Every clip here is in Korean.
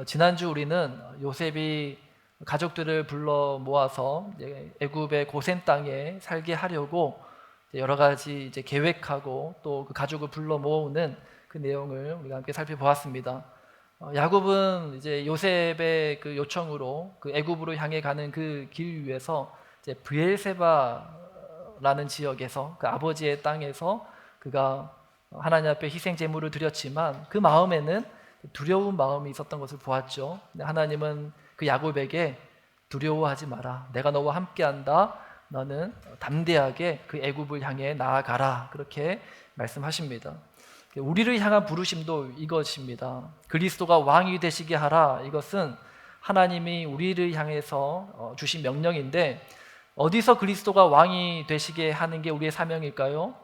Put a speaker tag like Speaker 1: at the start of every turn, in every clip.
Speaker 1: 지난주 우리는 요셉이 가족들을 불러 모아서 애굽의 고센 땅에 살게 하려고 여러 가지 계획하고 또 그 가족을 불러 모으는 그 내용을 우리가 함께 살펴보았습니다. 야곱은 이제 요셉의 그 요청으로 그 애굽으로 향해 가는 그 길 위에서 이제 브엘세바라는 지역에서 그 아버지의 땅에서 그가 하나님 앞에 희생 제물을 드렸지만 그 마음에는 두려운 마음이 있었던 것을 보았죠. 하나님은 그 야곱에게 두려워하지 마라. 내가 너와 함께한다. 너는 담대하게 그 애굽을 향해 나아가라. 그렇게 말씀하십니다. 우리를 향한 부르심도 이것입니다. 그리스도가 왕이 되시게 하라. 이것은 하나님이 우리를 향해서 주신 명령인데 어디서 그리스도가 왕이 되시게 하는 게 우리의 사명일까요?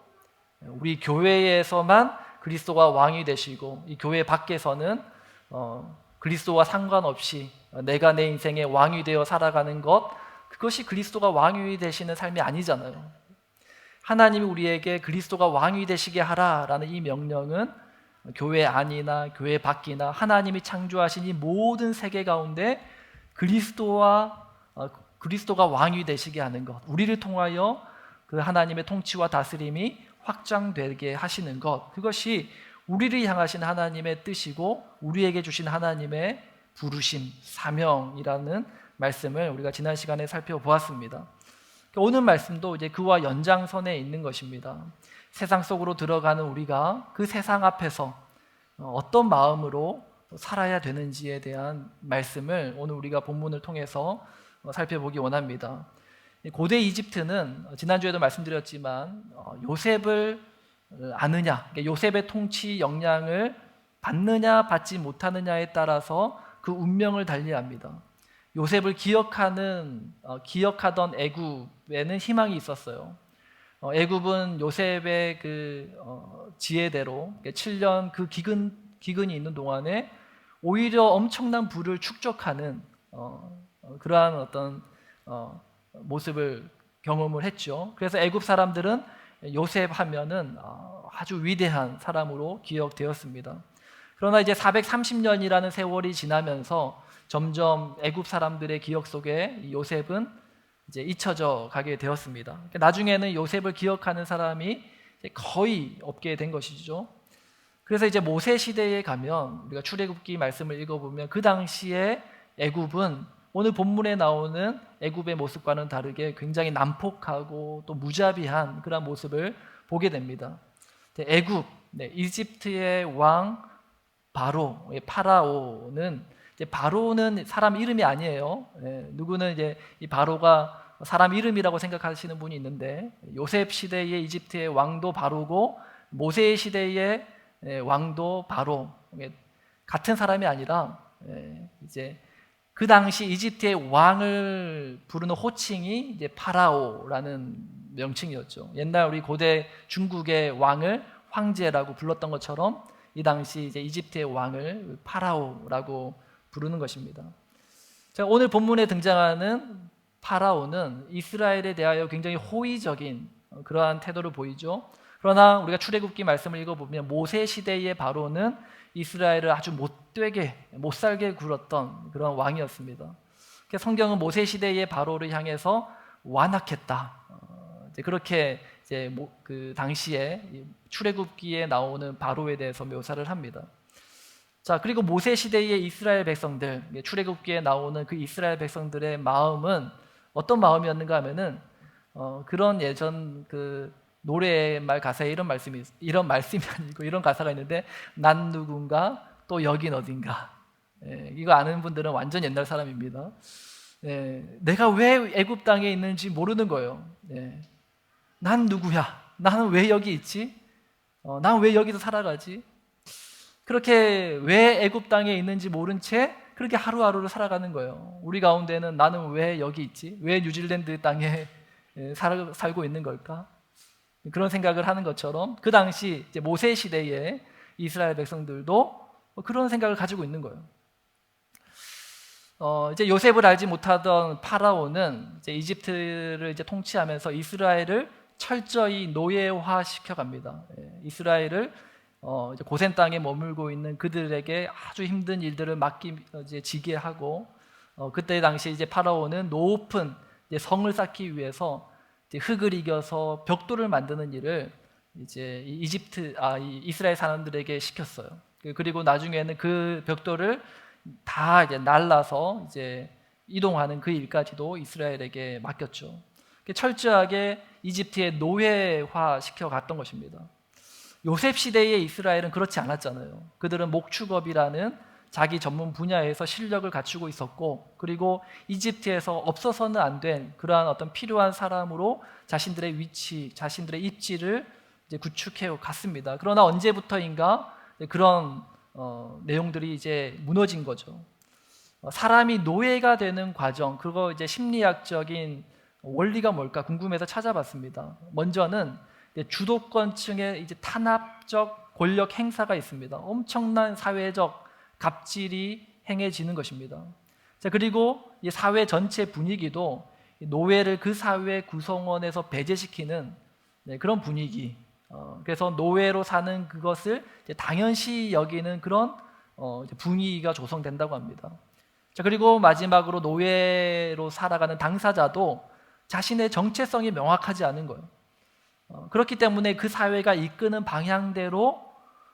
Speaker 1: 우리 교회에서만 그리스도가 왕이 되시고 이 교회 밖에서는 그리스도와 상관없이 내가 내 인생의 왕이 되어 살아가는 것, 그것이 그리스도가 왕이 되시는 삶이 아니잖아요. 하나님이 우리에게 그리스도가 왕이 되시게 하라라는 이 명령은 교회 안이나 교회 밖이나 하나님이 창조하신 이 모든 세계 가운데 그리스도가 왕이 되시게 하는 것, 우리를 통하여 그 하나님의 통치와 다스림이 확장되게 하시는 것, 그것이 우리를 향하신 하나님의 뜻이고 우리에게 주신 하나님의 부르심, 사명이라는 말씀을 우리가 지난 시간에 살펴보았습니다. 오늘 말씀도 이제 그와 연장선에 있는 것입니다. 세상 속으로 들어가는 우리가 그 세상 앞에서 어떤 마음으로 살아야 되는지에 대한 말씀을 오늘 우리가 본문을 통해서 살펴보기 원합니다. 고대 이집트는 지난주에도 말씀드렸지만 요셉을 아느냐, 요셉의 통치 영향을 받느냐 받지 못하느냐에 따라서 그 운명을 달리합니다. 요셉을 기억하던 애굽에는 희망이 있었어요. 애굽은 요셉의 그 지혜대로 7년 그 기근이 있는 동안에 오히려 엄청난 부를 축적하는 그러한 어떤 모습을 경험을 했죠. 그래서 애굽 사람들은 요셉 하면은 아주 위대한 사람으로 기억되었습니다. 그러나 이제 430년이라는 세월이 지나면서 점점 애굽 사람들의 기억 속에 요셉은 이제 잊혀져 가게 되었습니다. 나중에는 요셉을 기억하는 사람이 거의 없게 된 것이죠. 그래서 이제 모세 시대에 가면 우리가 출애굽기 말씀을 읽어보면 그 당시에 애굽은 오늘 본문에 나오는 애굽의 모습과는 다르게 굉장히 난폭하고 또 무자비한 그런 모습을 보게 됩니다. 애굽, 이집트의 왕 바로, 파라오는 바로는 사람 이름이 아니에요. 누구는 이제 이 바로가 사람 이름이라고 생각하시는 분이 있는데 요셉 시대의 이집트의 왕도 바로고 모세 시대의 왕도 바로, 같은 사람이 아니라 이제 그 당시 이집트의 왕을 부르는 호칭이 이제 파라오라는 명칭이었죠. 옛날 우리 고대 중국의 왕을 황제라고 불렀던 것처럼 이 당시 이제 이집트의 왕을 파라오라고 부르는 것입니다. 자, 오늘 본문에 등장하는 파라오는 이스라엘에 대하여 굉장히 호의적인 그러한 태도를 보이죠. 그러나 우리가 출애굽기 말씀을 읽어보면 모세 시대의 바로는 이스라엘을 아주 못 살게 굴었던 그런 왕이었습니다. 성경은 모세 시대의 바로를 향해서 완악했다. 그렇게 이제 그 당시에 출애굽기에 나오는 바로에 대해서 묘사를 합니다. 자, 그리고 모세 시대의 이스라엘 백성들, 출애굽기에 나오는 그 이스라엘 백성들의 마음은 어떤 마음이었는가 하면은 그런 예전 그 노래말 가사에 이런 말씀이 아니고 이런 가사가 있는데 난 누군가 또 여긴 어딘가. 이거 아는 분들은 완전 옛날 사람입니다. 내가 왜 애굽 땅에 있는지 모르는 거예요. 난 누구야? 나는 왜 여기 있지? 난 왜 여기서 살아가지? 그렇게 왜 애굽 땅에 있는지 모른 채 그렇게 하루하루를 살아가는 거예요. 우리 가운데는 나는 왜 여기 있지? 왜 뉴질랜드 땅에 살고 있는 걸까? 그런 생각을 하는 것처럼 그 당시 이제 모세 시대의 이스라엘 백성들도 그런 생각을 가지고 있는 거예요. 이제 요셉을 알지 못하던 파라오는 이제 이집트를 이제 통치하면서 이스라엘을 철저히 노예화 시켜갑니다. 이스라엘을 이제 고센 땅에 머물고 있는 그들에게 아주 힘든 일들을 맡기지게 하고 그때 당시 이제 파라오는 높은 이제 성을 쌓기 위해서 이제 흙을 이겨서 벽돌을 만드는 일을 이제 이 이스라엘 사람들에게 시켰어요. 그리고 나중에는 그 벽돌을 다 이제 날라서 이제 이동하는 그 일까지도 이스라엘에게 맡겼죠. 철저하게 이집트의 노예화 시켜 갔던 것입니다. 요셉 시대의 이스라엘은 그렇지 않았잖아요. 그들은 목축업이라는 자기 전문 분야에서 실력을 갖추고 있었고, 그리고 이집트에서 없어서는 안 된 그러한 어떤 필요한 사람으로 자신들의 위치, 자신들의 입지를 이제 구축해 갔습니다. 그러나 언제부터인가 그런 내용들이 이제 무너진 거죠. 사람이 노예가 되는 과정, 그거 이제 심리학적인 원리가 뭘까 궁금해서 찾아봤습니다. 먼저는 주도권층의 이제 탄압적 권력 행사가 있습니다. 엄청난 사회적 갑질이 행해지는 것입니다. 자, 그리고 이 사회 전체 분위기도 노예를 그 사회 구성원에서 배제시키는 그런 분위기. 그래서 노예로 사는 그것을 당연시 여기는 그런 분위기가 조성된다고 합니다. 자, 그리고 마지막으로 노예로 살아가는 당사자도 자신의 정체성이 명확하지 않은 거예요. 그렇기 때문에 그 사회가 이끄는 방향대로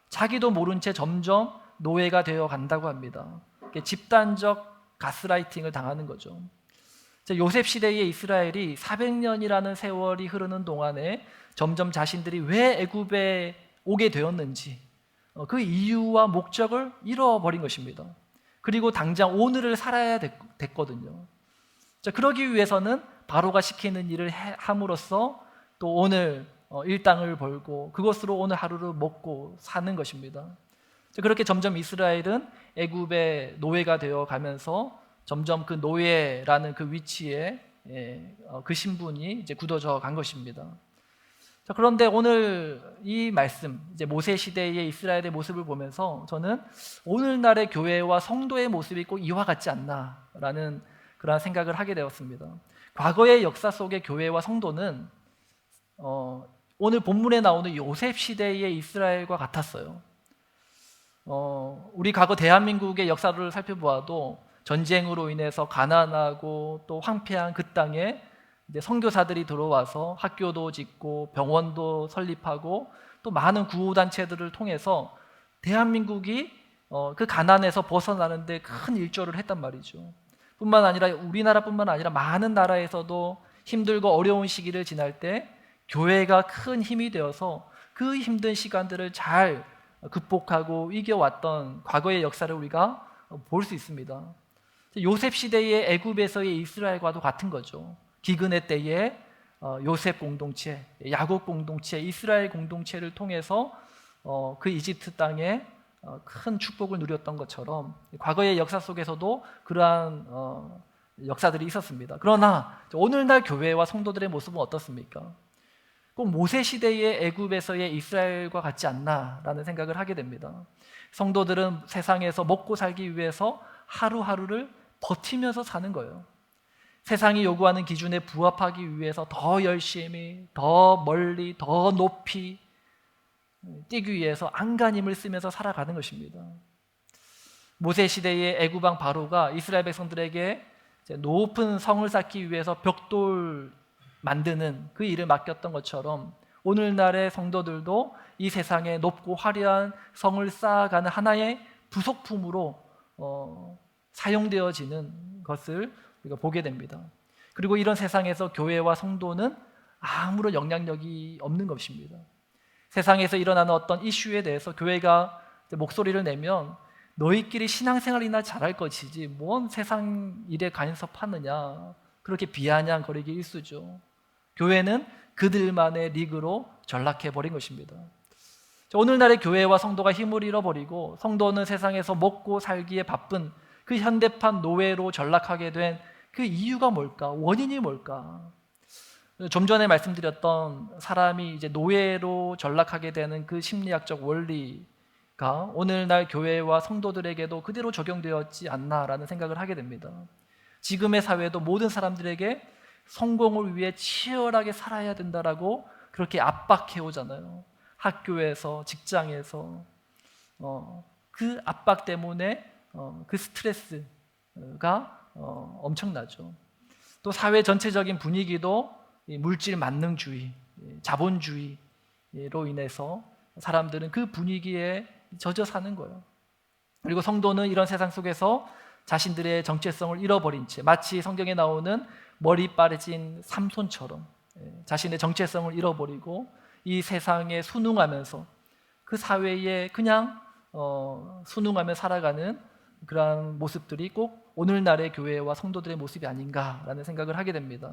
Speaker 1: 자기도 모른 채 점점 노예가 되어 간다고 합니다. 집단적 가스라이팅을 당하는 거죠. 요셉 시대의 이스라엘이 400년이라는 세월이 흐르는 동안에 점점 자신들이 왜 애굽에 오게 되었는지 그 이유와 목적을 잃어버린 것입니다. 그리고 당장 오늘을 살아야 됐거든요. 자, 그러기 위해서는 바로가 시키는 일을 함으로써 또 오늘 일당을 벌고 그것으로 오늘 하루를 먹고 사는 것입니다. 자, 그렇게 점점 이스라엘은 애굽의 노예가 되어 가면서 점점 그 노예라는 그 위치에 그 신분이 이제 굳어져 간 것입니다. 자, 그런데 오늘 이 말씀, 이제 모세 시대의 이스라엘의 모습을 보면서 저는 오늘날의 교회와 성도의 모습이 꼭 이와 같지 않나라는 그런 생각을 하게 되었습니다. 과거의 역사 속의 교회와 성도는 오늘 본문에 나오는 요셉 시대의 이스라엘과 같았어요. 우리 과거 대한민국의 역사를 살펴보아도 전쟁으로 인해서 가난하고 또 황폐한 그 땅에 이제 선교사들이 들어와서 학교도 짓고 병원도 설립하고 또 많은 구호단체들을 통해서 대한민국이 그 가난에서 벗어나는데 큰 일조를 했단 말이죠. 뿐만 아니라 우리나라뿐만 아니라 많은 나라에서도 힘들고 어려운 시기를 지날 때 교회가 큰 힘이 되어서 그 힘든 시간들을 잘 극복하고 이겨왔던 과거의 역사를 우리가 볼 수 있습니다. 요셉 시대의 애굽에서의 이스라엘과도 같은 거죠. 기근의 때에 요셉 공동체, 야곱 공동체, 이스라엘 공동체를 통해서 그 이집트 땅에 큰 축복을 누렸던 것처럼 과거의 역사 속에서도 그러한 역사들이 있었습니다. 그러나 오늘날 교회와 성도들의 모습은 어떻습니까? 꼭 모세 시대의 애굽에서의 이스라엘과 같지 않나라는 생각을 하게 됩니다. 성도들은 세상에서 먹고 살기 위해서 하루하루를 버티면서 사는 거예요. 세상이 요구하는 기준에 부합하기 위해서 더 열심히, 더 멀리, 더 높이 뛰기 위해서 안간힘을 쓰면서 살아가는 것입니다. 모세 시대의 애굽 왕 바로가 이스라엘 백성들에게 높은 성을 쌓기 위해서 벽돌 만드는 그 일을 맡겼던 것처럼 오늘날의 성도들도 이 세상에 높고 화려한 성을 쌓아가는 하나의 부속품으로 사용되어지는 것을 우리가 보게 됩니다. 그리고 이런 세상에서 교회와 성도는 아무런 영향력이 없는 것입니다. 세상에서 일어나는 어떤 이슈에 대해서 교회가 목소리를 내면 너희끼리 신앙생활이나 잘할 것이지 뭔 세상 일에 간섭하느냐, 그렇게 비아냥거리기 일쑤죠. 교회는 그들만의 리그로 전락해버린 것입니다. 오늘날의 교회와 성도가 힘을 잃어버리고 성도는 세상에서 먹고 살기에 바쁜 그 현대판 노예로 전락하게 된 그 이유가 뭘까? 원인이 뭘까? 좀 전에 말씀드렸던 사람이 이제 노예로 전락하게 되는 그 심리학적 원리가 오늘날 교회와 성도들에게도 그대로 적용되었지 않나라는 생각을 하게 됩니다. 지금의 사회도 모든 사람들에게 성공을 위해 치열하게 살아야 된다라고 그렇게 압박해 오잖아요. 학교에서, 직장에서 그 압박 때문에 그 스트레스가 엄청나죠. 또 사회 전체적인 분위기도 이 물질 만능주의, 자본주의로 인해서 사람들은 그 분위기에 젖어 사는 거예요. 그리고 성도는 이런 세상 속에서 자신들의 정체성을 잃어버린 채 마치 성경에 나오는 머리 빠진 삼손처럼 자신의 정체성을 잃어버리고 이 세상에 순응하면서 그 사회에 그냥 순응하며 살아가는 그러한 모습들이 꼭 오늘날의 교회와 성도들의 모습이 아닌가라는 생각을 하게 됩니다.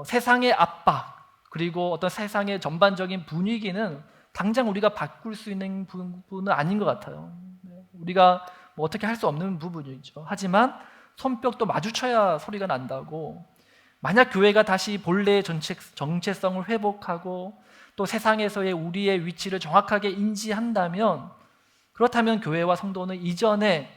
Speaker 1: 세상의 압박 그리고 어떤 세상의 전반적인 분위기는 당장 우리가 바꿀 수 있는 부분은 아닌 것 같아요. 우리가 뭐 어떻게 할 수 없는 부분이죠. 하지만 손뼉도 마주쳐야 소리가 난다고, 만약 교회가 다시 본래의 정체성을 회복하고 또 세상에서의 우리의 위치를 정확하게 인지한다면, 그렇다면 교회와 성도는 이전에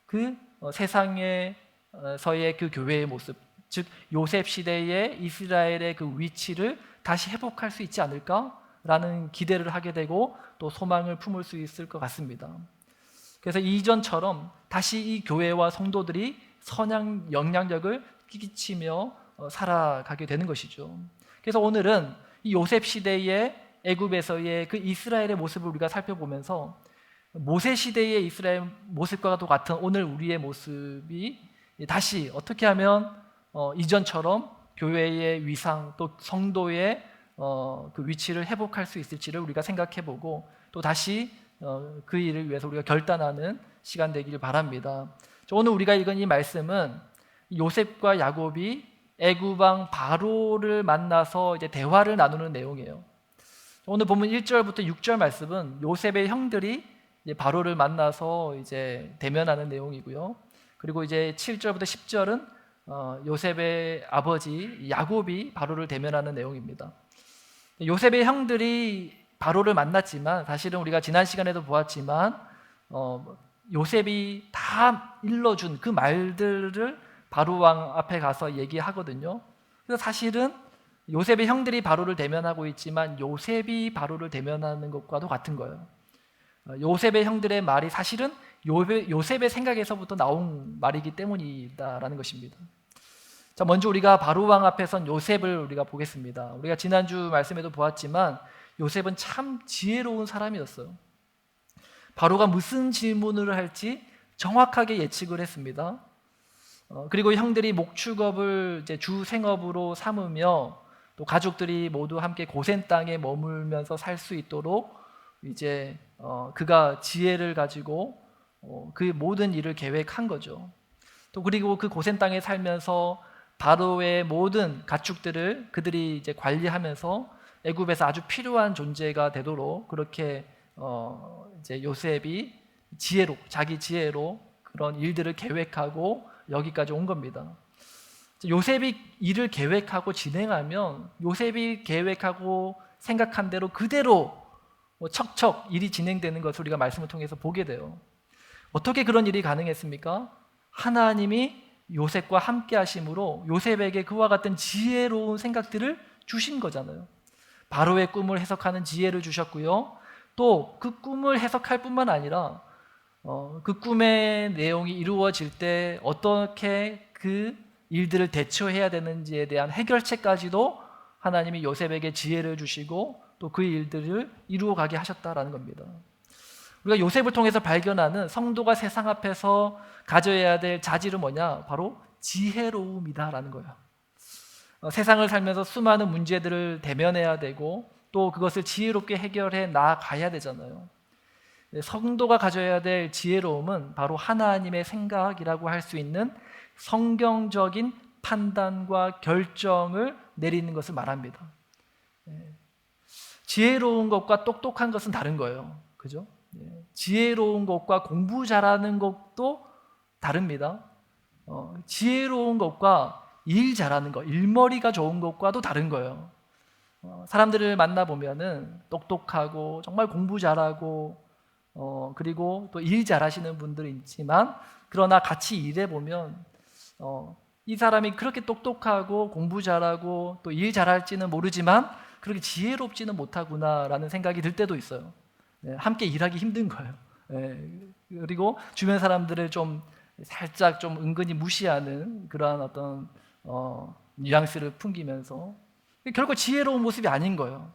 Speaker 1: 그 세상에서의 그 교회의 모습, 즉 요셉 시대의 이스라엘의 그 위치를 다시 회복할 수 있지 않을까라는 기대를 하게 되고 또 소망을 품을 수 있을 것 같습니다. 그래서 이전처럼 다시 이 교회와 성도들이 선한 영향력을 끼치며 살아가게 되는 것이죠. 그래서 오늘은 이 요셉 시대의 애굽에서의 그 이스라엘의 모습을 우리가 살펴보면서 모세 시대의 이스라엘 모습과도 같은 오늘 우리의 모습이 다시 어떻게 하면 이전처럼 교회의 위상 또 성도의 그 위치를 회복할 수 있을지를 우리가 생각해보고 또 다시 그 일을 위해서 우리가 결단하는 시간 되기를 바랍니다. 오늘 우리가 읽은 이 말씀은 요셉과 야곱이 애굽 왕 바로를 만나서 이제 대화를 나누는 내용이에요. 오늘 보면 1절부터 6절 말씀은 요셉의 형들이 이제 바로를 만나서 이제 대면하는 내용이고요. 그리고 이제 7절부터 10절은 요셉의 아버지 야곱이 바로를 대면하는 내용입니다. 요셉의 형들이 바로를 만났지만 사실은 우리가 지난 시간에도 보았지만 요셉이 다 일러준 그 말들을 바로 왕 앞에 가서 얘기하거든요. 그래서 사실은 요셉의 형들이 바로를 대면하고 있지만 요셉이 바로를 대면하는 것과도 같은 거예요. 요셉의 형들의 말이 사실은 요셉의 생각에서부터 나온 말이기 때문이다라는 것입니다. 자, 먼저 우리가 바로 왕 앞에 선 요셉을 우리가 보겠습니다. 우리가 지난주 말씀에도 보았지만 요셉은 참 지혜로운 사람이었어요. 바로가 무슨 질문을 할지 정확하게 예측을 했습니다. 그리고 형들이 목축업을 이제 주 생업으로 삼으며 또 가족들이 모두 함께 고센 땅에 머물면서 살 수 있도록 이제 그가 지혜를 가지고 그 모든 일을 계획한 거죠. 또 그리고 그 고센 땅에 살면서 바로의 모든 가축들을 그들이 이제 관리하면서 애굽에서 아주 필요한 존재가 되도록 그렇게 이제 요셉이 자기 지혜로 그런 일들을 계획하고 여기까지 온 겁니다. 요셉이 일을 계획하고 진행하면 요셉이 계획하고 생각한 대로 그대로 척척 일이 진행되는 것을 우리가 말씀을 통해서 보게 돼요. 어떻게 그런 일이 가능했습니까? 하나님이 요셉과 함께 하심으로 요셉에게 그와 같은 지혜로운 생각들을 주신 거잖아요. 바로의 꿈을 해석하는 지혜를 주셨고요. 또 그 꿈을 해석할 뿐만 아니라 그 꿈의 내용이 이루어질 때 어떻게 그 일들을 대처해야 되는지에 대한 해결책까지도 하나님이 요셉에게 지혜를 주시고 또 그 일들을 이루어가게 하셨다라는 겁니다. 우리가 요셉을 통해서 발견하는 성도가 세상 앞에서 가져야 될 자질은 뭐냐? 바로 지혜로움이다라는 거예요. 세상을 살면서 수많은 문제들을 대면해야 되고 또 그것을 지혜롭게 해결해 나가야 되잖아요. 성도가 가져야 될 지혜로움은 바로 하나님의 생각이라고 할 수 있는 성경적인 판단과 결정을 내리는 것을 말합니다. 지혜로운 것과 똑똑한 것은 다른 거예요. 그죠? 지혜로운 것과 공부 잘하는 것도 다릅니다. 지혜로운 것과 일 잘하는 것, 일머리가 좋은 것과도 다른 거예요. 사람들을 만나보면은 똑똑하고 정말 공부 잘하고 그리고 또 일 잘하시는 분들이 있지만 그러나 같이 일해보면 이 사람이 그렇게 똑똑하고 공부 잘하고 또 일 잘할지는 모르지만 그렇게 지혜롭지는 못하구나라는 생각이 들 때도 있어요. 함께 일하기 힘든 거예요. 그리고 주변 사람들을 좀 살짝 좀 은근히 무시하는 그러한 어떤 뉘앙스를 풍기면서 결국 지혜로운 모습이 아닌 거예요.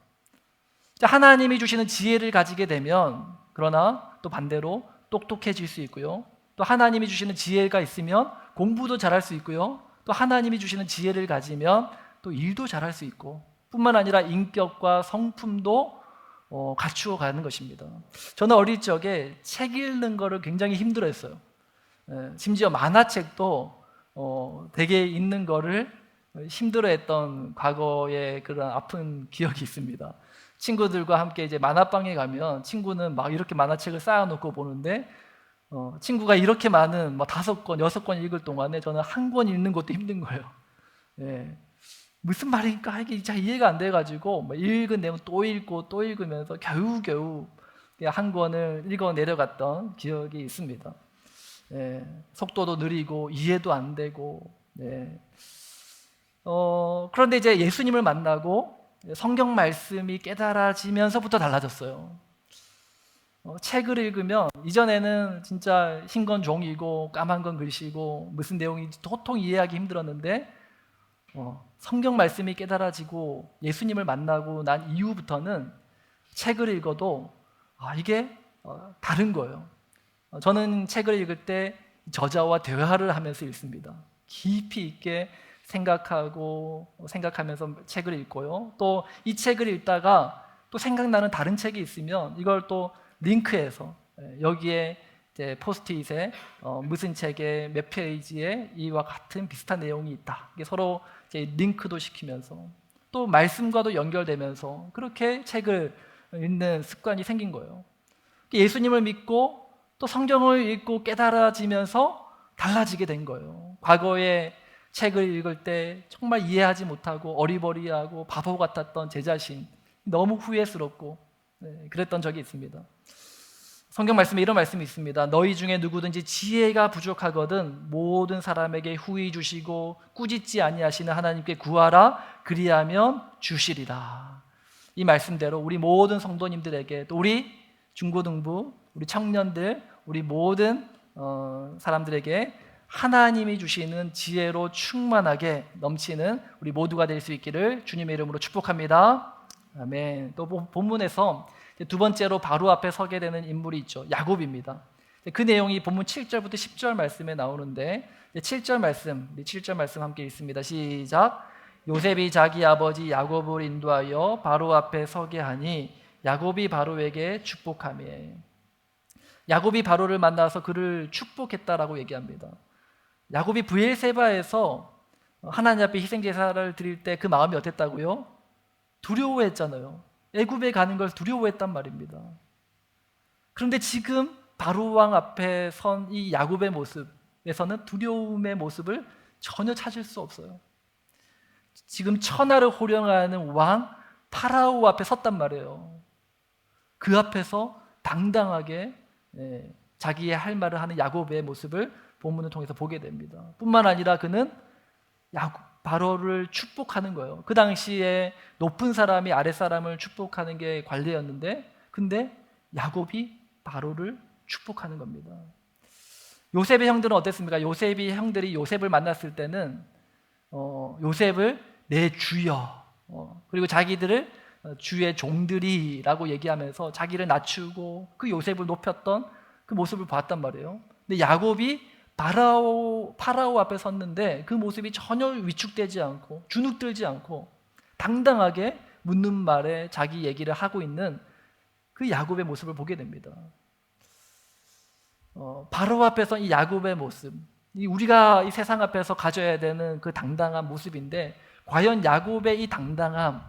Speaker 1: 하나님이 주시는 지혜를 가지게 되면, 그러나 또 반대로 똑똑해질 수 있고요. 또 하나님이 주시는 지혜가 있으면 공부도 잘할 수 있고요. 또 하나님이 주시는 지혜를 가지면 또 일도 잘할 수 있고, 뿐만 아니라 인격과 성품도 갖추어 가는 것입니다. 저는 어릴 적에 책 읽는 거를 굉장히 힘들어했어요. 심지어 만화책도 되게 읽는 거를 힘들어했던 과거의 그런 아픈 기억이 있습니다. 친구들과 함께 이제 만화방에 가면 친구는 막 이렇게 만화책을 쌓아놓고 보는데 친구가 이렇게 많은 5권, 6권 읽을 동안에 저는 한 권 읽는 것도 힘든 거예요. 무슨 말인가 이게 잘 이해가 안 돼가지고 읽은 내용 또 읽고 또 읽으면서 겨우겨우 한 권을 읽어 내려갔던 기억이 있습니다. 속도도 느리고 이해도 안 되고. 그런데 이제 예수님을 만나고 성경 말씀이 깨달아지면서부터 달라졌어요. 책을 읽으면 이전에는 진짜 흰 건 종이고 까만 건 글씨고 무슨 내용인지 도통 이해하기 힘들었는데 성경 말씀이 깨달아지고 예수님을 만나고 난 이후부터는 책을 읽어도 이게 다른 거예요. 저는 책을 읽을 때 저자와 대화를 하면서 읽습니다. 깊이 있게 생각하면서 책을 읽고요. 또 이 책을 읽다가 또 생각나는 다른 책이 있으면 이걸 또 링크해서 여기에 이제 포스트잇에 무슨 책의 몇 페이지에 이와 같은 비슷한 내용이 있다. 이게 서로 이제 링크도 시키면서 또 말씀과도 연결되면서 그렇게 책을 읽는 습관이 생긴 거예요. 예수님을 믿고 또 성경을 읽고 깨달아지면서 달라지게 된 거예요. 과거에 책을 읽을 때 정말 이해하지 못하고 어리버리하고 바보 같았던 제 자신, 너무 후회스럽고 그랬던 적이 있습니다. 성경 말씀에 이런 말씀이 있습니다. 너희 중에 누구든지 지혜가 부족하거든 모든 사람에게 후히 주시고 꾸짖지 아니하시는 하나님께 구하라 그리하면 주시리라. 이 말씀대로 우리 모든 성도님들에게, 또 우리 중고등부, 우리 청년들, 우리 모든 사람들에게 하나님이 주시는 지혜로 충만하게 넘치는 우리 모두가 될 수 있기를 주님의 이름으로 축복합니다. 아멘. 또 본문에서 두 번째로 바로 앞에 서게 되는 인물이 있죠. 야곱입니다. 그 내용이 본문 7절부터 10절 말씀에 나오는데 7절 말씀 함께 읽습니다. 시작. 요셉이 자기 아버지 야곱을 인도하여 바로 앞에 서게 하니 야곱이 바로에게 축복하며, 야곱이 바로를 만나서 그를 축복했다라고 얘기합니다. 야곱이 브엘세바에서 하나님 앞에 희생제사를 드릴 때 그 마음이 어땠다고요? 두려워했잖아요. 애굽에 가는 걸 두려워했단 말입니다. 그런데 지금 바로 왕 앞에 선 이 야곱의 모습에서는 두려움의 모습을 전혀 찾을 수 없어요. 지금 천하를 호령하는 왕 파라오 앞에 섰단 말이에요. 그 앞에서 당당하게 자기의 할 말을 하는 야곱의 모습을 본문을 통해서 보게 됩니다. 뿐만 아니라 그는 바로를 축복하는 거예요. 그 당시에 높은 사람이 아랫사람을 축복하는 게 관례였는데, 근데 야곱이 바로를 축복하는 겁니다. 요셉의 형들은 어땠습니까? 요셉이 형들이 요셉을 만났을 때는 요셉을 내 주여, 그리고 자기들을 주의 종들이라고 얘기하면서 자기를 낮추고 그 요셉을 높였던 그 모습을 봤단 말이에요. 근데 야곱이 파라오 앞에 섰는데 그 모습이 전혀 위축되지 않고 주눅들지 않고 당당하게 묻는 말에 자기 얘기를 하고 있는 그 야곱의 모습을 보게 됩니다. 바로 앞에서 이 야곱의 모습, 우리가 이 세상 앞에서 가져야 되는 그 당당한 모습인데, 과연 야곱의 이 당당함,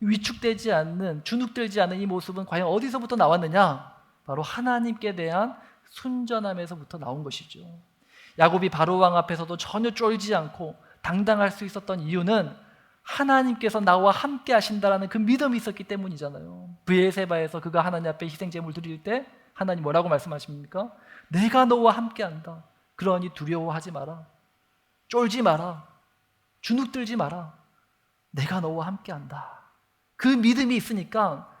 Speaker 1: 위축되지 않는, 주눅들지 않는 이 모습은 과연 어디서부터 나왔느냐? 바로 하나님께 대한 순전함에서부터 나온 것이죠. 야곱이 바로 왕 앞에서도 전혀 쫄지 않고 당당할 수 있었던 이유는 하나님께서 나와 함께 하신다라는 그 믿음이 있었기 때문이잖아요. 브엘세바에서 그가 하나님 앞에 희생제물 드릴 때 하나님 뭐라고 말씀하십니까? 내가 너와 함께 한다. 그러니 두려워하지 마라. 쫄지 마라. 주눅들지 마라. 내가 너와 함께 한다. 그 믿음이 있으니까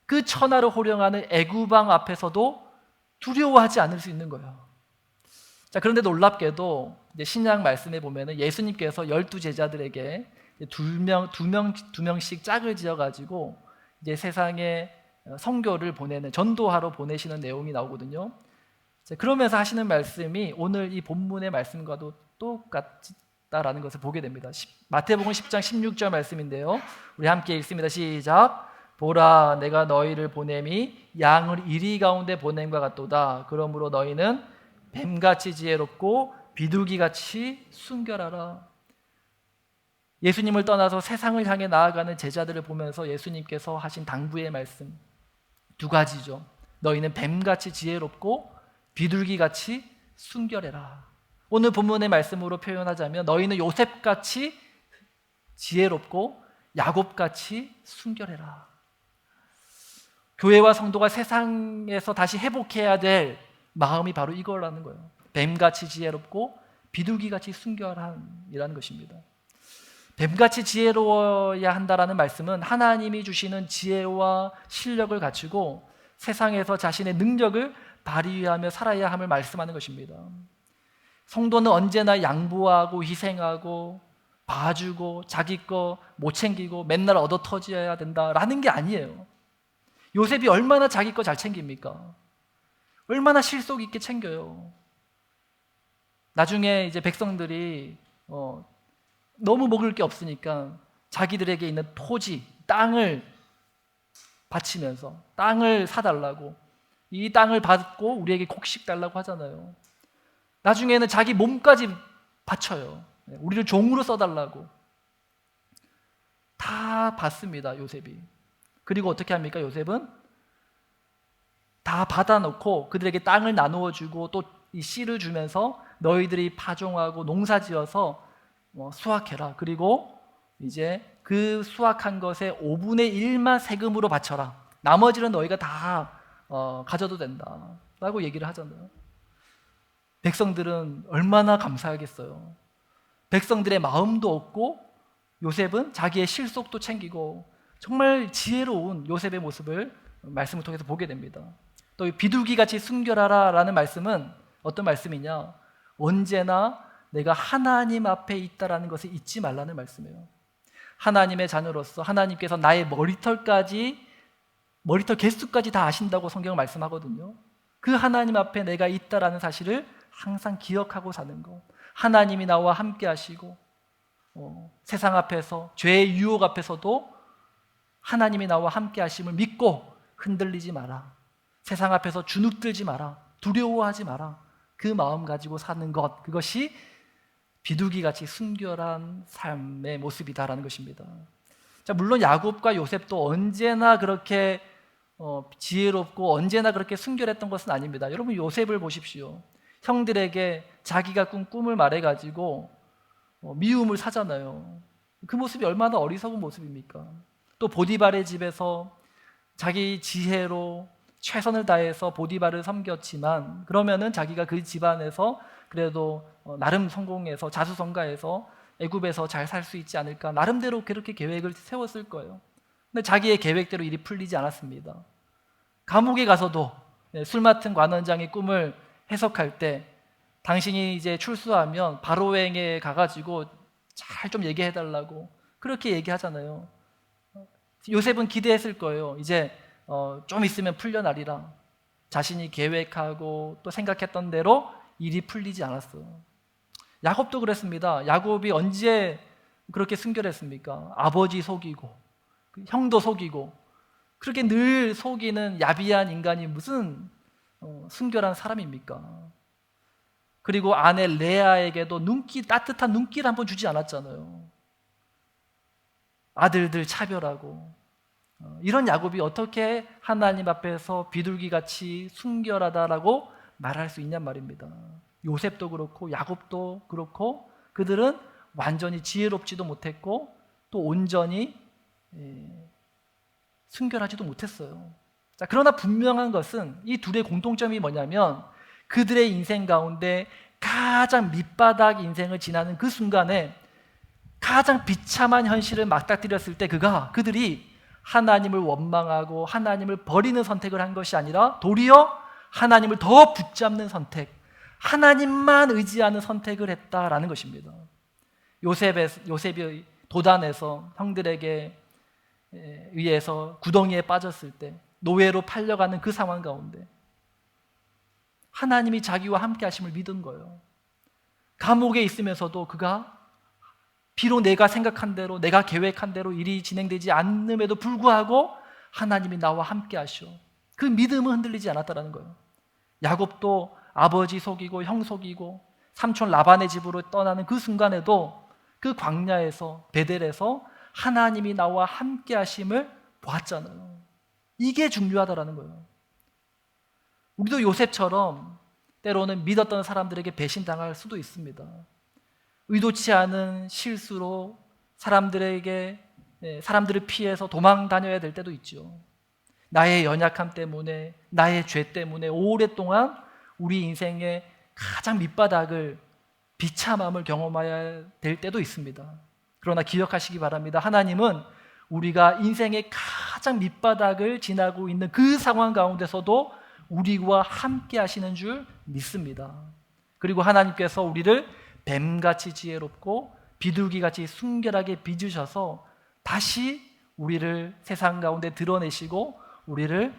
Speaker 1: 그 천하를 호령하는 애굽 왕 앞에서도 두려워하지 않을 수 있는 거예요. 자, 그런데 놀랍게도 이제 신약 말씀에 보면은 예수님께서 12 제자들에게 두 명씩 짝을 지어가지고 이제 세상에 선교를 보내는, 전도하러 보내시는 내용이 나오거든요. 자, 그러면서 하시는 말씀이 오늘 이 본문의 말씀과도 똑같다라는 것을 보게 됩니다. 마태복음 10장 16절 말씀인데요. 우리 함께 읽습니다. 시작. 보라, 내가 너희를 보냄이 양을 이리 가운데 보냄과 같도다. 그러므로 너희는 뱀같이 지혜롭고 비둘기같이 순결하라. 예수님을 떠나서 세상을 향해 나아가는 제자들을 보면서 예수님께서 하신 당부의 말씀 두 가지죠. 너희는 뱀같이 지혜롭고 비둘기같이 순결해라. 오늘 본문의 말씀으로 표현하자면 너희는 요셉같이 지혜롭고 야곱같이 순결해라. 교회와 성도가 세상에서 다시 회복해야 될 마음이 바로 이거라는 거예요. 뱀같이 지혜롭고 비둘기같이 순결함이라는 것입니다. 뱀같이 지혜로워야 한다라는 말씀은 하나님이 주시는 지혜와 실력을 갖추고 세상에서 자신의 능력을 발휘하며 살아야 함을 말씀하는 것입니다. 성도는 언제나 양보하고 희생하고 봐주고 자기 거 못 챙기고 맨날 얻어 터져야 된다라는 게 아니에요. 요셉이 얼마나 자기 거 잘 챙깁니까? 얼마나 실속 있게 챙겨요. 나중에 이제 백성들이 너무 먹을 게 없으니까 자기들에게 있는 토지, 땅을 바치면서 땅을 사달라고, 이 땅을 받고 우리에게 곡식 달라고 하잖아요. 나중에는 자기 몸까지 바쳐요. 우리를 종으로 써달라고. 다 받습니다, 요셉이. 그리고 어떻게 합니까? 요셉은 다 받아놓고 그들에게 땅을 나누어 주고 또 이 씨를 주면서 너희들이 파종하고 농사지어서 수확해라. 그리고 이제 그 수확한 것의 5분의 1만 세금으로 바쳐라. 나머지는 너희가 다 가져도 된다 라고 얘기를 하잖아요. 백성들은 얼마나 감사하겠어요. 백성들의 마음도 얻고 요셉은 자기의 실속도 챙기고 정말 지혜로운 요셉의 모습을 말씀을 통해서 보게 됩니다. 또 비둘기같이 순결하라 라는 말씀은 어떤 말씀이냐, 언제나 내가 하나님 앞에 있다라는 것을 잊지 말라는 말씀이에요. 하나님의 자녀로서 하나님께서 나의 머리털 개수까지 다 아신다고 성경은 말씀하거든요. 그 하나님 앞에 내가 있다라는 사실을 항상 기억하고 사는 것. 하나님이 나와 함께 하시고 세상 앞에서, 죄의 유혹 앞에서도 하나님이 나와 함께 하심을 믿고 흔들리지 마라. 세상 앞에서 주눅들지 마라. 두려워하지 마라. 그 마음 가지고 사는 것, 그것이 비둘기같이 순결한 삶의 모습이다라는 것입니다. 자, 물론 야곱과 요셉도 언제나 그렇게 지혜롭고 언제나 그렇게 순결했던 것은 아닙니다. 여러분 요셉을 보십시오. 형들에게 자기가 꾼 꿈을 말해가지고 미움을 사잖아요. 그 모습이 얼마나 어리석은 모습입니까? 또 보디발의 집에서 자기 지혜로 최선을 다해서 보디발을 섬겼지만 그러면은 자기가 그 집안에서 그래도 나름 성공해서 자수성가해서 애굽에서 잘 살 수 있지 않을까, 나름대로 그렇게 계획을 세웠을 거예요. 근데 자기의 계획대로 일이 풀리지 않았습니다. 감옥에 가서도 술 맡은 관원장의 꿈을 해석할 때 당신이 이제 출소하면 바로왕에 가가지고 잘 좀 얘기해달라고 그렇게 얘기하잖아요. 요셉은 기대했을 거예요. 이제 좀 있으면 풀려나리라. 자신이 계획하고 또 생각했던 대로 일이 풀리지 않았어요. 야곱도 그랬습니다. 야곱이 언제 그렇게 순결했습니까? 아버지 속이고 형도 속이고 그렇게 늘 속이는 야비한 인간이 무슨 순결한 사람입니까? 그리고 아내 레아에게도 따뜻한 눈길 한번 주지 않았잖아요. 아들들 차별하고. 이런 야곱이 어떻게 하나님 앞에서 비둘기같이 순결하다라고 말할 수 있냔 말입니다. 요셉도 그렇고 야곱도 그렇고 그들은 완전히 지혜롭지도 못했고 또 온전히 순결하지도 못했어요. 자, 그러나 분명한 것은 이 둘의 공통점이 뭐냐면 그들의 인생 가운데 가장 밑바닥 인생을 지나는 그 순간에 가장 비참한 현실을 맞닥뜨렸을 때 그들이 하나님을 원망하고 하나님을 버리는 선택을 한 것이 아니라 도리어 하나님을 더 붙잡는 선택, 하나님만 의지하는 선택을 했다라는 것입니다. 요셉이 도단에서 형들에게 의해서 구덩이에 빠졌을 때 노예로 팔려가는 그 상황 가운데 하나님이 자기와 함께 하심을 믿은 거예요. 감옥에 있으면서도 그가 비록 내가 생각한 대로, 내가 계획한 대로 일이 진행되지 않음에도 불구하고 하나님이 나와 함께 하시오. 그 믿음은 흔들리지 않았다는 거예요. 야곱도 아버지 속이고 형 속이고 삼촌 라반의 집으로 떠나는 그 순간에도 그 광야에서, 베델에서 하나님이 나와 함께 하심을 보았잖아요. 이게 중요하다는 거예요. 우리도 요셉처럼 때로는 믿었던 사람들에게 배신당할 수도 있습니다. 의도치 않은 실수로 사람들을 피해서 도망 다녀야 될 때도 있죠. 나의 연약함 때문에, 나의 죄 때문에 오랫동안 우리 인생의 가장 밑바닥을, 비참함을 경험해야 될 때도 있습니다. 그러나 기억하시기 바랍니다. 하나님은 우리가 인생의 가장 밑바닥을 지나고 있는 그 상황 가운데서도 우리와 함께 하시는 줄 믿습니다. 그리고 하나님께서 우리를 뱀같이 지혜롭고 비둘기같이 순결하게 빚으셔서 다시 우리를 세상 가운데 드러내시고 우리를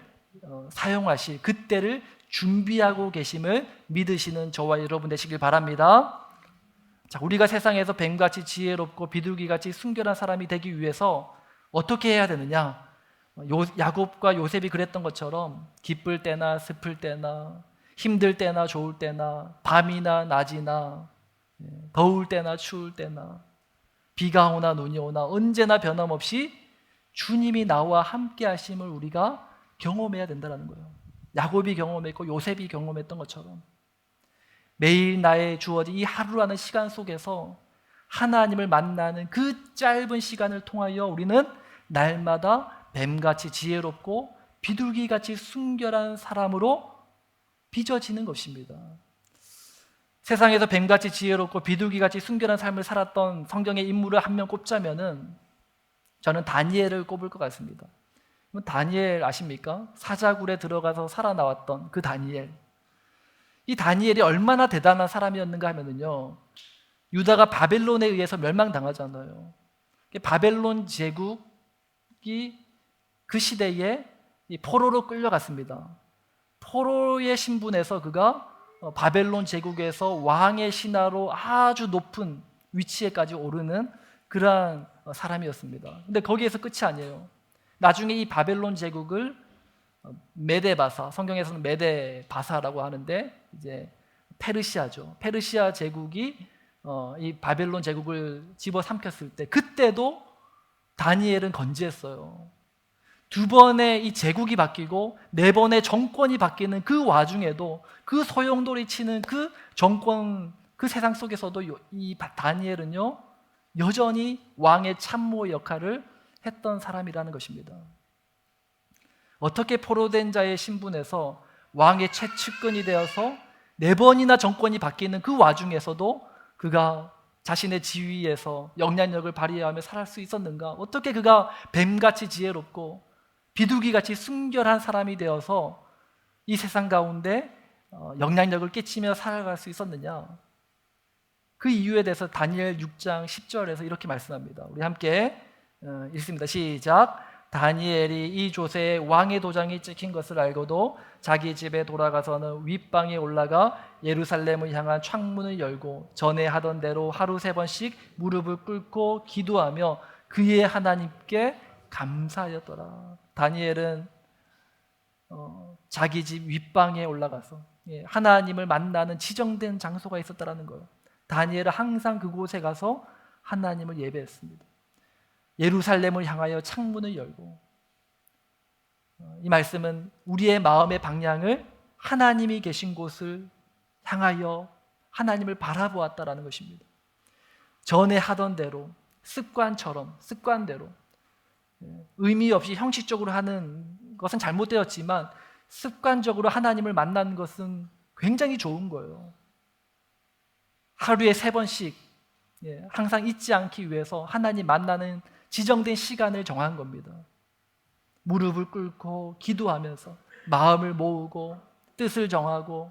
Speaker 1: 사용하실 그때를 준비하고 계심을 믿으시는 저와 여러분 되시길 바랍니다. 자, 우리가 세상에서 뱀같이 지혜롭고 비둘기같이 순결한 사람이 되기 위해서 어떻게 해야 되느냐? 야곱과 요셉이 그랬던 것처럼 기쁠 때나 슬플 때나 힘들 때나 좋을 때나 밤이나 낮이나 더울 때나 추울 때나 비가 오나 눈이 오나 언제나 변함없이 주님이 나와 함께 하심을 우리가 경험해야 된다는 거예요. 야곱이 경험했고 요셉이 경험했던 것처럼 매일 나의 주어진 이 하루라는 시간 속에서 하나님을 만나는 그 짧은 시간을 통하여 우리는 날마다 뱀같이 지혜롭고 비둘기같이 순결한 사람으로 빚어지는 것입니다. 세상에서 뱀같이 지혜롭고 비둘기같이 순결한 삶을 살았던 성경의 인물을 한 명 꼽자면은 저는 다니엘을 꼽을 것 같습니다. 다니엘 아십니까? 사자굴에 들어가서 살아나왔던 그 다니엘. 이 다니엘이 얼마나 대단한 사람이었는가 하면은요, 유다가 바벨론에 의해서 멸망당하잖아요. 바벨론 제국이 그 시대에 이 포로로 끌려갔습니다. 포로의 신분에서 그가 바벨론 제국에서 왕의 신하로 아주 높은 위치에까지 오르는 그러한 사람이었습니다. 근데 거기에서 끝이 아니에요. 나중에 이 바벨론 제국을 메데바사, 성경에서는 메데바사라고 하는데 이제 페르시아죠. 페르시아 제국이 이 바벨론 제국을 집어삼켰을 때 그때도 다니엘은 건재했어요. 두 번의 이 제국이 바뀌고 네 번의 정권이 바뀌는 그 와중에도 그 소용돌이 치는 그 정권, 그 세상 속에서도 이 다니엘은요 여전히 왕의 참모 역할을 했던 사람이라는 것입니다. 어떻게 포로된 자의 신분에서 왕의 최측근이 되어서 네 번이나 정권이 바뀌는 그 와중에서도 그가 자신의 지위에서 영향력을 발휘하며 살아갈 수 있었는가? 어떻게 그가 뱀같이 지혜롭고 비둘기같이 순결한 사람이 되어서 이 세상 가운데 영향력을 끼치며 살아갈 수 있었느냐? 그 이유에 대해서 다니엘 6장 10절에서 이렇게 말씀합니다. 우리 함께 읽습니다. 시작. 다니엘이 이 조세에 왕의 도장이 찍힌 것을 알고도 자기 집에 돌아가서는 윗방에 올라가 예루살렘을 향한 창문을 열고 전에 하던 대로 하루 3번씩 무릎을 꿇고 기도하며 그의 하나님께 감사하였더라. 다니엘은 자기 집 윗방에 올라가서 하나님을 만나는 지정된 장소가 있었다는 거예요. 다니엘은 항상 그곳에 가서 하나님을 예배했습니다. 예루살렘을 향하여 창문을 열고, 이 말씀은 우리의 마음의 방향을 하나님이 계신 곳을 향하여 하나님을 바라보았다라는 것입니다. 전에 하던 대로 습관대로 의미 없이 형식적으로 하는 것은 잘못되었지만 습관적으로 하나님을 만나는 것은 굉장히 좋은 거예요. 하루에 3번씩 항상 잊지 않기 위해서 하나님 만나는 지정된 시간을 정한 겁니다. 무릎을 꿇고 기도하면서 마음을 모으고 뜻을 정하고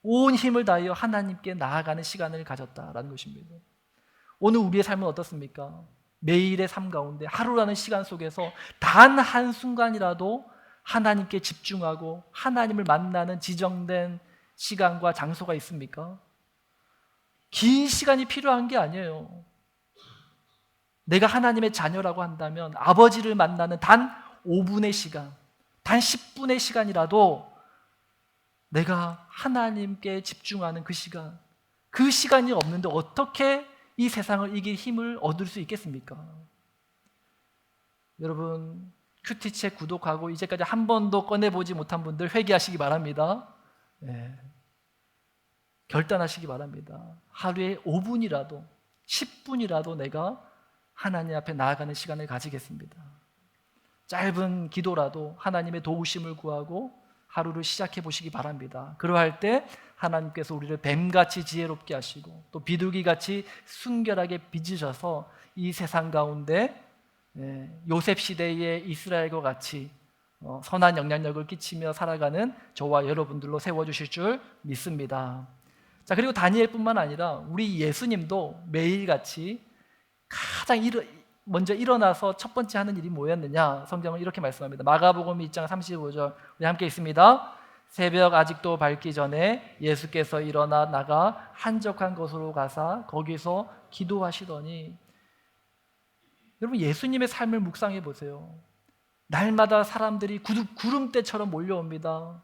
Speaker 1: 온 힘을 다하여 하나님께 나아가는 시간을 가졌다라는 것입니다. 오늘 우리의 삶은 어떻습니까? 매일의 삶 가운데 하루라는 시간 속에서 단 한순간이라도 하나님께 집중하고 하나님을 만나는 지정된 시간과 장소가 있습니까? 긴 시간이 필요한 게 아니에요. 내가 하나님의 자녀라고 한다면 아버지를 만나는 단 5분의 시간, 단 10분의 시간이라도 내가 하나님께 집중하는 그 시간이 없는데 어떻게 이 세상을 이길 힘을 얻을 수 있겠습니까? 여러분, 큐티책 구독하고 이제까지 한 번도 꺼내보지 못한 분들 회개하시기 바랍니다. 네. 결단하시기 바랍니다. 하루에 5분이라도 10분이라도 내가 하나님 앞에 나아가는 시간을 가지겠습니다. 짧은 기도라도 하나님의 도우심을 구하고 하루를 시작해 보시기 바랍니다. 그러할 때 하나님께서 우리를 뱀같이 지혜롭게 하시고 또 비둘기같이 순결하게 빚으셔서 이 세상 가운데 요셉 시대의 이스라엘과 같이 선한 영향력을 끼치며 살아가는 저와 여러분들로 세워주실 줄 믿습니다. 자, 그리고 다니엘뿐만 아니라 우리 예수님도 매일같이 가장 먼저 일어나서 첫 번째 하는 일이 뭐였느냐? 성경은 이렇게 말씀합니다. 마가복음 2장 35절 우리 함께 읽습니다. 새벽 아직도 밝기 전에 예수께서 일어나 나가 한적한 곳으로 가사 거기서 기도하시더니, 여러분 예수님의 삶을 묵상해 보세요. 날마다 사람들이 구름대처럼 몰려옵니다.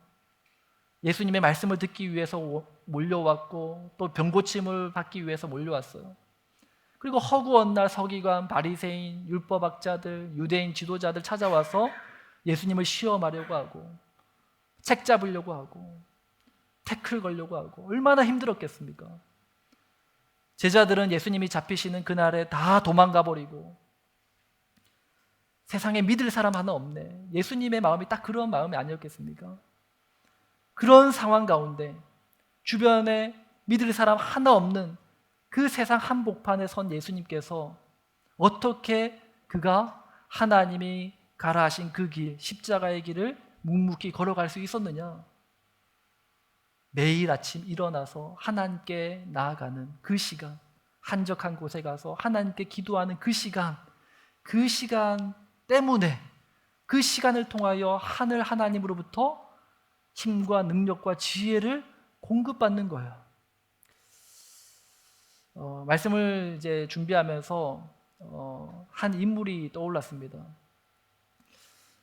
Speaker 1: 예수님의 말씀을 듣기 위해서 몰려왔고 또 병고침을 받기 위해서 몰려왔어요. 그리고 허구한 날 서기관, 바리새인, 율법학자들, 유대인 지도자들 찾아와서 예수님을 시험하려고 하고 책 잡으려고 하고 태클 걸려고 하고 얼마나 힘들었겠습니까? 제자들은 예수님이 잡히시는 그날에 다 도망가 버리고 세상에 믿을 사람 하나 없네. 예수님의 마음이 딱 그런 마음이 아니었겠습니까? 그런 상황 가운데 주변에 믿을 사람 하나 없는 그 세상 한복판에 선 예수님께서 어떻게 그가 하나님이 가라 하신 그 길, 십자가의 길을 묵묵히 걸어갈 수 있었느냐? 매일 아침 일어나서 하나님께 나아가는 그 시간, 한적한 곳에 가서 하나님께 기도하는 그 시간 때문에 그 시간을 통하여 하늘 하나님으로부터 힘과 능력과 지혜를 공급받는 거예요. 말씀을 이제 준비하면서 한 인물이 떠올랐습니다.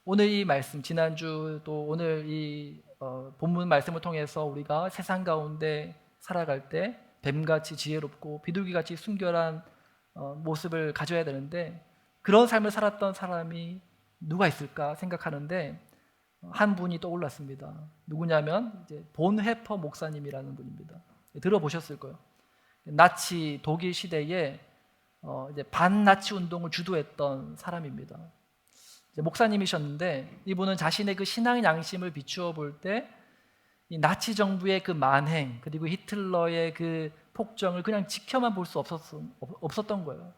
Speaker 1: 오늘 이 말씀, 지난주 또 오늘 이 본문 말씀을 통해서 우리가 세상 가운데 살아갈 때 뱀같이 지혜롭고 비둘기같이 순결한 모습을 가져야 되는데 그런 삶을 살았던 사람이 누가 있을까 생각하는데 한 분이 떠올랐습니다. 누구냐면 이제 본헤퍼 목사님이라는 분입니다. 들어보셨을 거예요. 나치 독일 시대에 이제 반나치 운동을 주도했던 사람입니다. 이제 목사님이셨는데 이분은 자신의 그 신앙 양심을 비추어 볼 때 이 나치 정부의 그 만행 그리고 히틀러의 그 폭정을 그냥 지켜만 볼 수 없었던 거예요.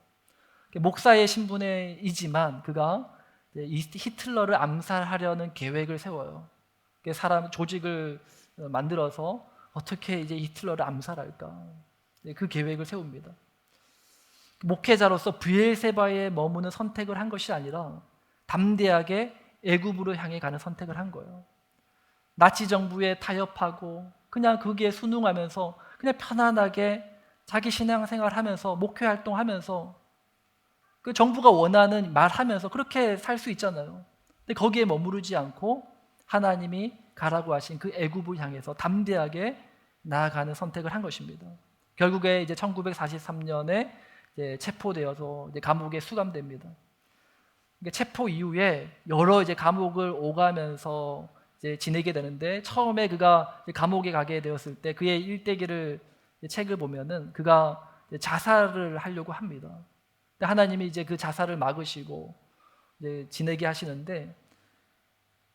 Speaker 1: 목사의 신분이지만 그가 히틀러를 암살하려는 계획을 세워요. 사람 조직을 만들어서 어떻게 이제 히틀러를 암살할까? 그 계획을 세웁니다. 목회자로서 브엘세바에 머무는 선택을 한 것이 아니라 담대하게 애굽으로 향해 가는 선택을 한 거예요. 나치 정부에 타협하고 그냥 거기에 순응하면서 그냥 편안하게 자기 신앙생활하면서 목회 활동하면서 그 정부가 원하는 말하면서 그렇게 살 수 있잖아요. 근데 거기에 머무르지 않고 하나님이 가라고 하신 그 애굽을 향해서 담대하게 나아가는 선택을 한 것입니다. 결국에 이제 1943년에 이제 체포되어서 이제 감옥에 수감됩니다. 체포 이후에 여러 이제 감옥을 오가면서 이제 지내게 되는데 처음에 그가 감옥에 가게 되었을 때 그의 일대기를 책을 보면은 그가 자살을 하려고 합니다. 근데 하나님이 이제 그 자살을 막으시고 이제 지내게 하시는데,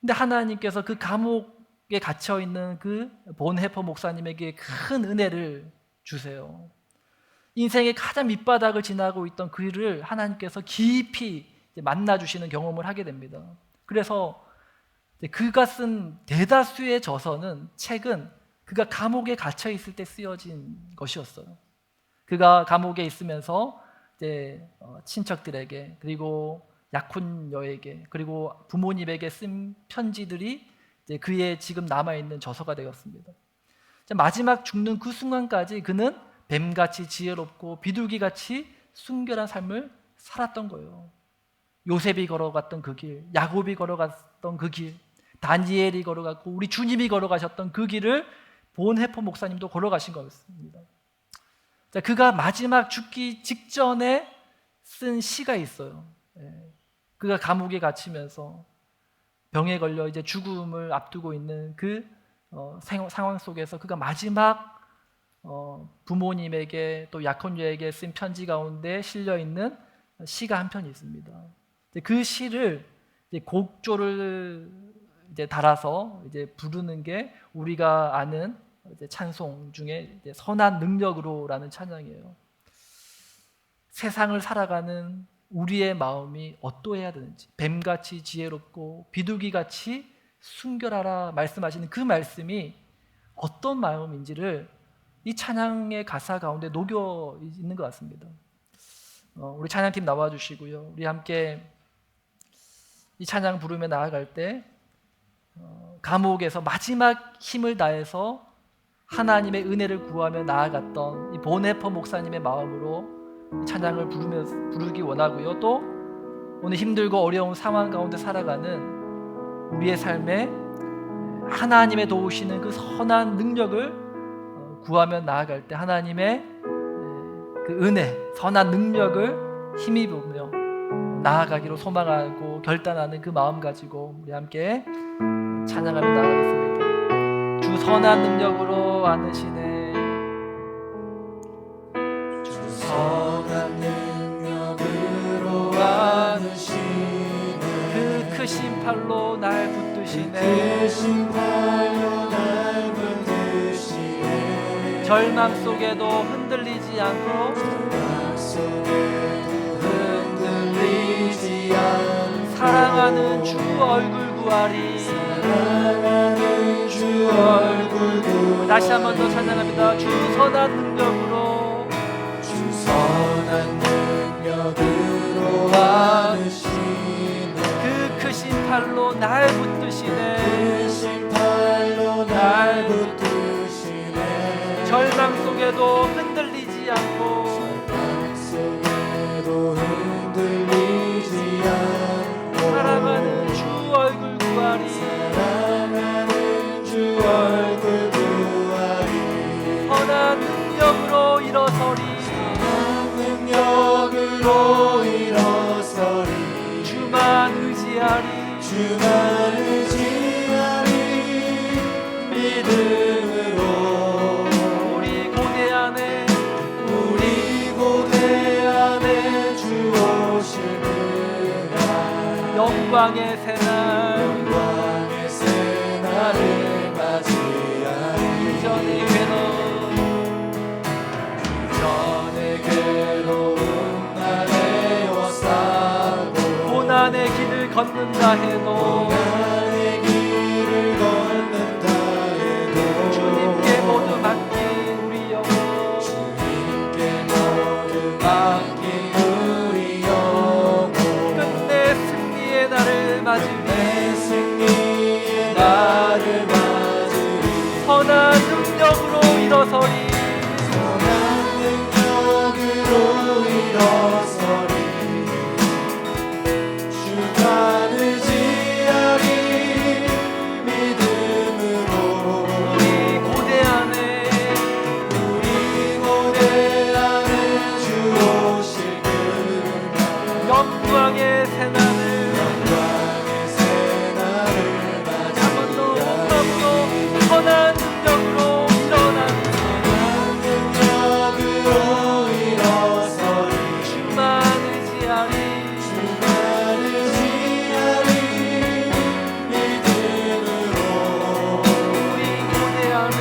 Speaker 1: 근데 하나님께서 그 감옥에 갇혀 있는 그 본헤퍼 목사님에게 큰 은혜를 주세요. 인생의 가장 밑바닥을 지나고 있던 그를 하나님께서 깊이 만나 주시는 경험을 하게 됩니다. 그래서 그가 쓴 대다수의 저서는, 책은 그가 감옥에 갇혀 있을 때 쓰여진 것이었어요. 그가 감옥에 있으면서 이제 친척들에게, 그리고 약혼녀에게, 그리고 부모님에게 쓴 편지들이 이제 그의 지금 남아있는 저서가 되었습니다. 마지막 죽는 그 순간까지 그는 뱀같이 지혜롭고 비둘기같이 순결한 삶을 살았던 거예요. 요셉이 걸어갔던 그 길, 야곱이 걸어갔던 그 길, 다니엘이 걸어갔고 우리 주님이 걸어가셨던 그 길을 본해포 목사님도 걸어가신 것입니다. 그가 마지막 죽기 직전에 쓴 시가 있어요. 그가 감옥에 갇히면서 병에 걸려 이제 죽음을 앞두고 있는 그 상황 속에서 그가 마지막 부모님에게 또 약혼녀에게 쓴 편지 가운데 실려 있는 시가 한 편이 있습니다. 그 시를 이제 곡조를 이제 달아서 이제 부르는 게 우리가 아는 이제 찬송 중에 이제 선한 능력으로라는 찬양이에요. 세상을 살아가는 우리의 마음이 어떠해야 되는지, 뱀같이 지혜롭고 비둘기같이 순결하라 말씀하시는 그 말씀이 어떤 마음인지를 이 찬양의 가사 가운데 녹여 있는 것 같습니다. 우리 찬양팀 나와주시고요. 우리 함께 이 찬양 부르며 나아갈 때 감옥에서 마지막 힘을 다해서 하나님의 은혜를 구하며 나아갔던 이 본해퍼 목사님의 마음으로 이 찬양을 부르기 원하고요. 또 오늘 힘들고 어려운 상황 가운데 살아가는 우리의 삶에 하나님의 도우시는 그 선한 능력을 구하며 나아갈 때 하나님의 그 은혜, 선한 능력을 힘입으며 나아가기로 소망하고 결단하는 그 마음 가지고 우리 함께 찬양하며 나아가겠습니다. 주 선한 능력으로 안으시네,
Speaker 2: 주 선한 능력으로 안으시네,
Speaker 1: 그 크신 팔로 날 붙드시네,
Speaker 2: 크신 팔로 날 붙드시네,
Speaker 1: 절망 속에도 흔들리지 않고
Speaker 2: 절망 속에도 흔들리지 않고
Speaker 1: 사랑하는 주 얼굴 구하리.
Speaker 2: 사랑하는 주 얼굴 구하리.
Speaker 1: 다시 한 번 더 찬양합니다. 주 선한 능력으로,
Speaker 2: 주 선한 능력으로 안으시네,
Speaker 1: 그 크신 팔로 날 붙드시네,
Speaker 2: 크신 팔로 날 붙드시네,
Speaker 1: 절망 속에도 흔들리지 않고
Speaker 2: 절망 속에도 흔들리지 않고
Speaker 1: 사랑하는 주 얼굴 구하리.
Speaker 2: 사랑하는 주 얼굴 구하리.
Speaker 1: 선한 능력으로 일어서리.
Speaker 2: 선한 능력으로 일어서리.
Speaker 1: 주만 의지하리.
Speaker 2: 주만 의지하리. 믿음으로
Speaker 1: 우리 고대 안에
Speaker 2: 주 오실 그날,
Speaker 1: 영광의 새날,
Speaker 2: 영광의 새날을 맞이하리. 이전의 괴로움 날에 워싸고
Speaker 1: 고난의 길을 걷는다 해도
Speaker 2: 고난의 길을 걷는다 해도
Speaker 1: 주님께 모두 맡긴 우리 영혼,
Speaker 2: 주님께 모두 맡긴 우리 영혼,
Speaker 1: 끝내 승리의 날을 맞으리.
Speaker 2: 내 승리의 날을 맞으리.
Speaker 1: 선한 능력으로 일어서리.
Speaker 2: 선한 능력으로 일어서리. 주만 의지하리. 믿음으로
Speaker 1: 우리 고대 안에
Speaker 2: 주 오실 그날,
Speaker 1: 영광의 새날을
Speaker 2: 영광의 새날을
Speaker 1: 한 번 더 마음으로 선한 능력으로 일어나는
Speaker 2: 능력으로 일어서리.
Speaker 1: 주만 의지하리.
Speaker 2: 주만 의지하리. 믿음으로
Speaker 1: 우리 고대 안에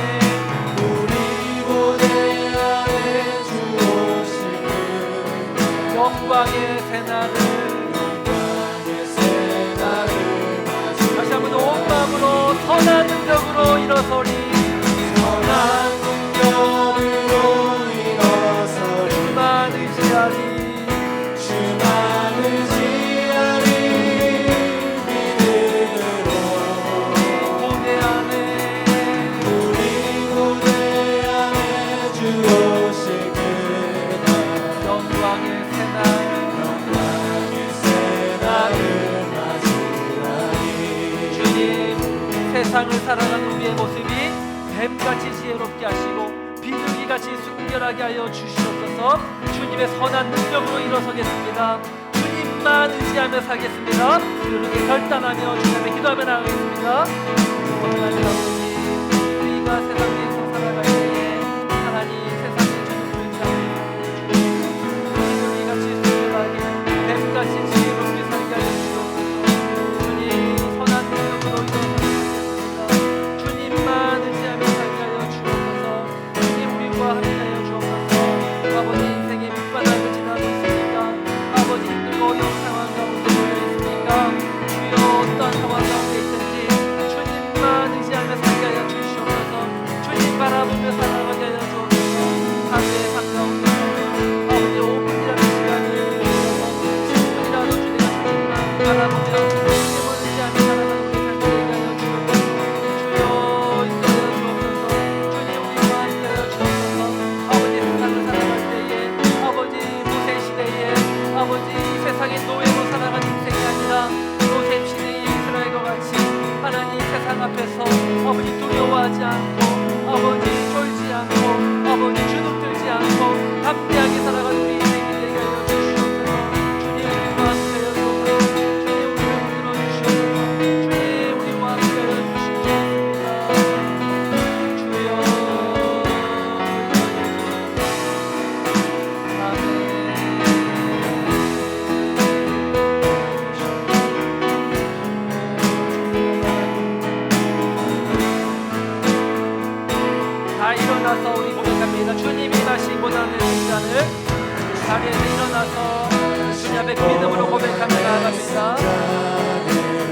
Speaker 2: 주 오실 그날,
Speaker 1: 영광의 새날을
Speaker 2: 영광의 새날을
Speaker 1: 능력으로 일어서리
Speaker 2: 선한 능력으로 일어서리
Speaker 1: 주만 의지하리
Speaker 2: 주만 의지하리 믿음으로
Speaker 1: 고대하네
Speaker 2: 우리 고대함에 주 오실 그날
Speaker 1: 영광의 새날
Speaker 2: 영광의 새날을 맞이하리
Speaker 1: 주님 세상을 살아가는 우리의 모습이 뱀같이 지혜롭게 하시고 비둘기같이 순결하게 하여 주시옵소서. 주님의 선한 능력으로 일어서겠습니다. 주님만 의지하며 살겠습니다. 그렇게 결단하며 주님의 기도하며 나가겠습니다. 하나님 아버지 우리가 세상에서 살아갈 때에 하나님 세상의 주님을 의지하며 비둘기같이 순결하게 뱀같이 지혜롭게 살게 하여 주옵소서. 주님 선한 능력으로 일어서겠습니다. 주님만 의지하며 살게 하여 주옵소서. 주님 우리와 함께하여 주옵소서. 아버지 인생의 밑바닥을 지나고 있습니까? 아버지 힘들고 어려운 상황 가운데 놓여 있습니까? 주여 어떠한 상황 가운데 있든지 주님만 의지하며 살게 하여 주시옵소서. 주님 바라보며 살아가게 하여 주옵소서. 하루의 삶 가운데서 아버지 5분이라는 시간을 10분이라도 주님과 주님만 바라보며 주님을 의지하며 살아가는 우리 삶이 되게 하여 주옵소서. 주여 인도하여 주옵소서. 주님 우리와 함께하여 주옵소서. 아버지 세상을 살아갈 때에 아버지 모세 시대에 아버지 세상의 노예로 살아가는 인생이 아니라 요셉 시대의 이스라엘과 같이 하나님 세상 앞에서 아버지 두려워하지 않고 아버지 쫄지 않고 아버지 주눅들지 않고 담대하게 살아가는 우리 인생이 되게 하여 주시옵소서. 주님 우리와 함께하여 주옵소서. 주님 우리를 붙들어 주시옵소서. 주님 우리와 함께하여 주시옵소서. 주여 다 일어나서 우리 고백합니다. 주님이 마신 고난의 잔을 자리에서 일어나서 주님 앞에 믿음으로 고백하며 나아갑니다.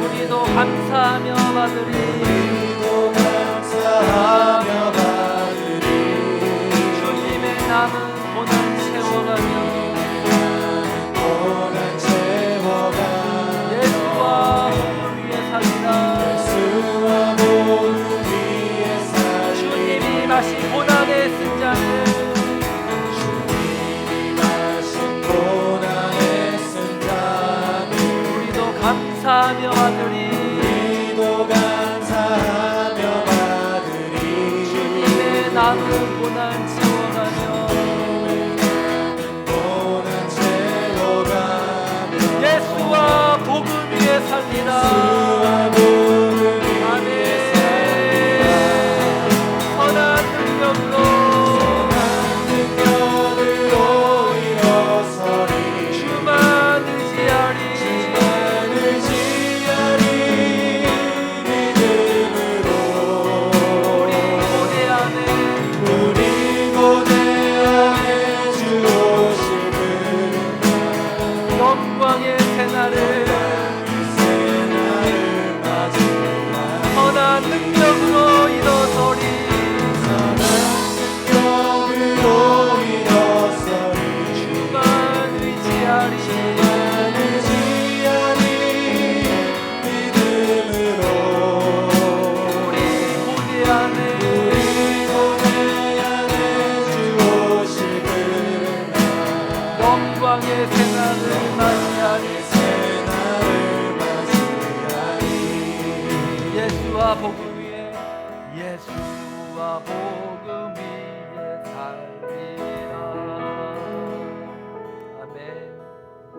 Speaker 1: 우리도 감사하며 받으리
Speaker 2: 우리도 감사하며 받으리
Speaker 1: 주님의 남은 고난 채워가며
Speaker 2: 고난 채워가며
Speaker 1: 예수와 복음 위에 살리라.
Speaker 2: 예수와 복음 위에 살리
Speaker 1: 주님이 마신 고난의 쓴잔을
Speaker 2: 주님이 마신 고난의 쓴 잔을
Speaker 1: 우리도 감사하며 받으리
Speaker 2: 우리도 감사하며 받으리
Speaker 1: 주님의 남은 고난 채워가며
Speaker 2: 고난 채워가며
Speaker 1: 예수와 복음 위에 살리라.
Speaker 2: 예수와 복음 위에
Speaker 1: 아멘. 선한 능력으로
Speaker 2: 능력으로 일어서리
Speaker 1: 주만 의지하리
Speaker 2: 주만 의지하리 믿음으로
Speaker 1: 우리 고대함에
Speaker 2: 우리 고대함에 주 오실 그날
Speaker 1: 영광의 새날을
Speaker 2: 새날을 맞이하리
Speaker 1: 선한 능력으로 일어서리
Speaker 2: 선한 능력으로 일어서리
Speaker 1: 주만 의지하리
Speaker 2: 주만 의지하리 믿음으로
Speaker 1: 우리 고대함에
Speaker 2: 우리 고대함에 주 오실 그날
Speaker 1: 영광의 새날을 맞이하리
Speaker 2: 새날을 맞이하리
Speaker 1: 예수와 복음 위에 예수와 복음